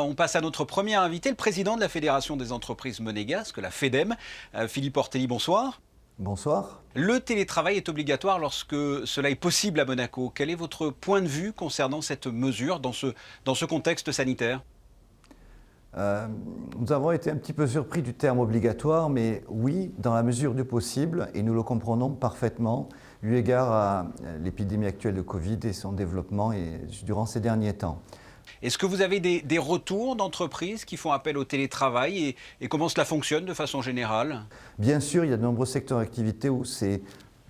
On passe à notre premier invité, le président de la Fédération des entreprises monégasques, la FEDEM, Philippe Ortelli, bonsoir. Bonsoir. Le télétravail est obligatoire lorsque cela est possible à Monaco. Quel est votre point de vue concernant cette mesure dans ce contexte sanitaire ? Nous avons été un petit peu surpris du terme obligatoire, mais oui, dans la mesure du possible, et nous le comprenons parfaitement, eu égard à l'épidémie actuelle de Covid et son développement durant ces derniers temps. Est-ce que vous avez des retours d'entreprises qui font appel au télétravail et comment cela fonctionne de façon générale ? Bien sûr, il y a de nombreux secteurs d'activité où c'est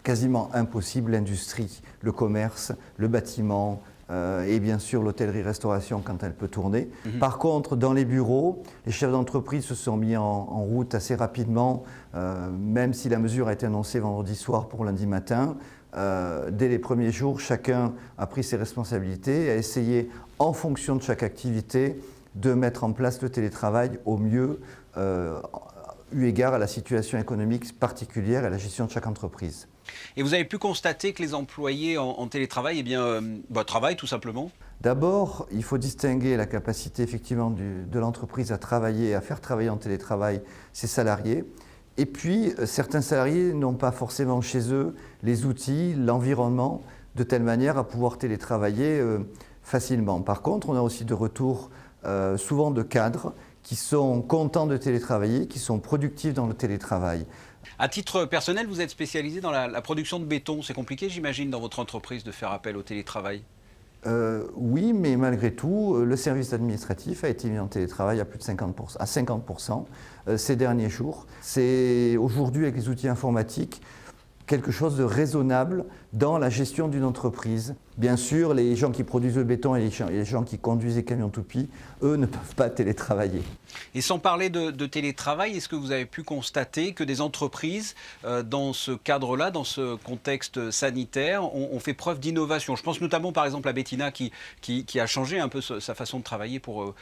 quasiment impossible, l'industrie, le commerce, le bâtiment, et bien sûr l'hôtellerie-restauration quand elle peut tourner. Par contre, dans les bureaux, les chefs d'entreprise se sont mis en route assez rapidement, même si la mesure a été annoncée vendredi soir pour lundi matin. Dès les premiers jours, chacun a pris ses responsabilités et a essayé, en fonction de chaque activité, de mettre en place le télétravail au mieux, eu égard à la situation économique particulière et à la gestion de chaque entreprise. Et vous avez pu constater que les employés en télétravail travaillent tout simplement ? D'abord, il faut distinguer la capacité effectivement de l'entreprise à travailler, à faire travailler en télétravail ses salariés. Et puis, certains salariés n'ont pas forcément chez eux les outils, l'environnement, de telle manière à pouvoir télétravailler facilement. Par contre, on a aussi de retours souvent de cadres qui sont contents de télétravailler, qui sont productifs dans le télétravail. À titre personnel, vous êtes spécialisé dans la production de béton. C'est compliqué, j'imagine, dans votre entreprise de faire appel au télétravail ? Oui, mais malgré tout, le service administratif a été mis en télétravail à plus de 50% ces derniers jours. C'est aujourd'hui, avec les outils informatiques, quelque chose de raisonnable dans la gestion d'une entreprise. Bien sûr, les gens qui produisent le béton et les gens qui conduisent les camions toupies, eux, ne peuvent pas télétravailler. Et sans parler de télétravail, est-ce que vous avez pu constater que des entreprises, dans ce cadre-là, dans ce contexte sanitaire, ont fait preuve d'innovation ? Je pense notamment par exemple à Bettina qui a changé un peu sa façon de travailler pour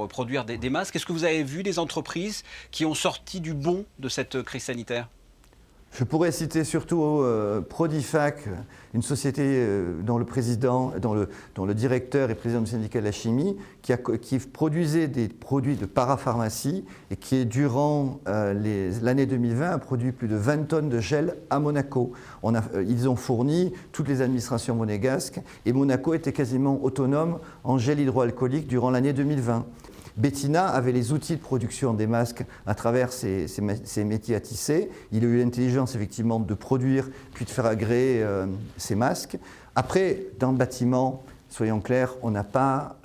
produire des masques. Est-ce que vous avez vu des entreprises qui ont sorti du bon de cette crise sanitaire ? Je pourrais citer surtout Prodifac, une société dont le directeur et président du syndicat de la chimie, qui produisait des produits de parapharmacie et qui, durant l'année 2020, a produit plus de 20 tonnes de gel à Monaco. Ils ont fourni toutes les administrations monégasques et Monaco était quasiment autonome en gel hydroalcoolique durant l'année 2020. Bettina avait les outils de production des masques à travers ses métiers à tisser. Il a eu l'intelligence effectivement de produire puis de faire agréer ces masques. Après, dans le bâtiment, soyons clairs, on n'a pas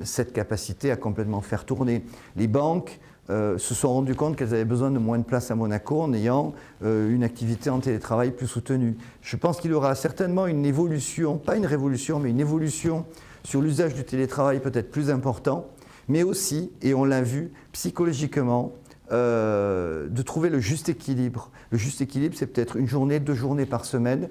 cette capacité à complètement faire tourner. Les banques se sont rendues compte qu'elles avaient besoin de moins de place à Monaco en ayant une activité en télétravail plus soutenue. Je pense qu'il y aura certainement une évolution, pas une révolution, mais une évolution sur l'usage du télétravail peut-être plus important, mais aussi, et on l'a vu, psychologiquement, de trouver le juste équilibre. Le juste équilibre, c'est peut-être une journée, 2 journées par semaine,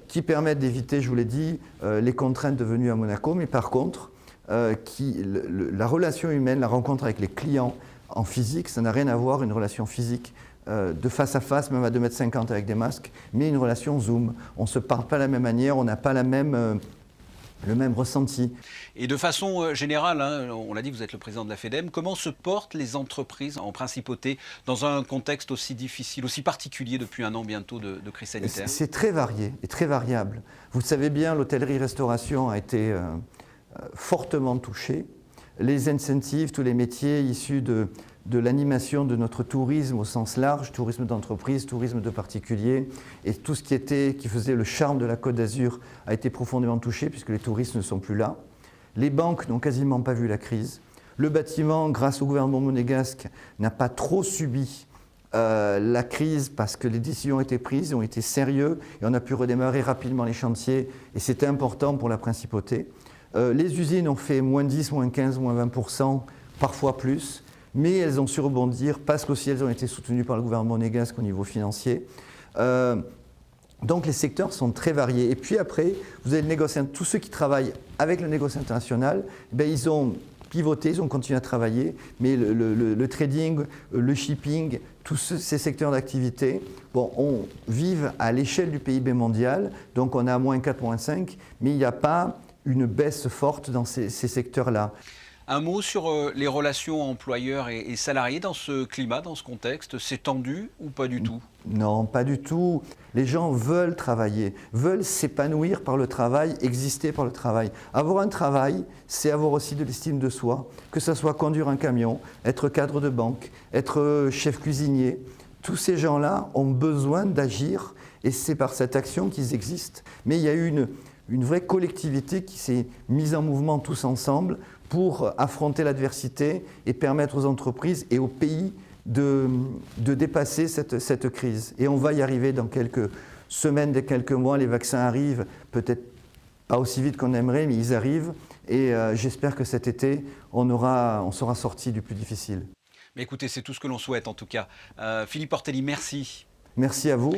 qui permettent d'éviter, je vous l'ai dit, les contraintes de venue à Monaco, mais par contre, la relation humaine, la rencontre avec les clients en physique, ça n'a rien à voir, une relation physique de face à face, même à 2,50 m avec des masques, mais une relation Zoom. On ne se parle pas de la même manière, on n'a pas le même ressenti. Et de façon générale, on l'a dit, vous êtes le président de la FEDEM, comment se portent les entreprises en principauté dans un contexte aussi difficile, aussi particulier depuis 1 an bientôt de crise sanitaire ? C'est très varié et très variable. Vous le savez bien, l'hôtellerie-restauration a été fortement touchée. Les incentives, tous les métiers issus de l'animation de notre tourisme au sens large, tourisme d'entreprise, tourisme de particulier, et tout ce qui faisait le charme de la Côte d'Azur a été profondément touché puisque les touristes ne sont plus là. Les banques n'ont quasiment pas vu la crise. Le bâtiment, grâce au gouvernement monégasque, n'a pas trop subi la crise parce que les décisions ont été prises, ont été sérieuses et on a pu redémarrer rapidement les chantiers et c'était important pour la principauté. Les usines ont fait moins 10, moins 15, moins 20%, parfois plus. Mais elles ont su rebondir parce qu'aussi elles ont été soutenues par le gouvernement monégasque au niveau financier. Donc les secteurs sont très variés. Et puis après, vous avez le négociant, tous ceux qui travaillent avec le négoce international, ils ont pivoté, ils ont continué à travailler, mais le trading, le shipping, tous ces secteurs d'activité, vivent à l'échelle du PIB mondial, donc on a moins 4, moins 5, mais il n'y a pas une baisse forte dans ces secteurs-là. Un mot sur les relations employeurs et salariés dans ce climat, dans ce contexte. C'est tendu ou pas du tout? Non, pas du tout. Les gens veulent travailler, veulent s'épanouir par le travail, exister par le travail. Avoir un travail, c'est avoir aussi de l'estime de soi, que ce soit conduire un camion, être cadre de banque, être chef cuisinier. Tous ces gens-là ont besoin d'agir et c'est par cette action qu'ils existent. Mais il y a eu une vraie collectivité qui s'est mise en mouvement tous ensemble pour affronter l'adversité et permettre aux entreprises et aux pays de dépasser cette crise. Et on va y arriver dans quelques semaines, dans quelques mois. Les vaccins arrivent, peut-être pas aussi vite qu'on aimerait, mais ils arrivent. Et j'espère que cet été, on sera sorti du plus difficile. Mais écoutez, c'est tout ce que l'on souhaite en tout cas. Philippe Ortelli, merci. Merci à vous.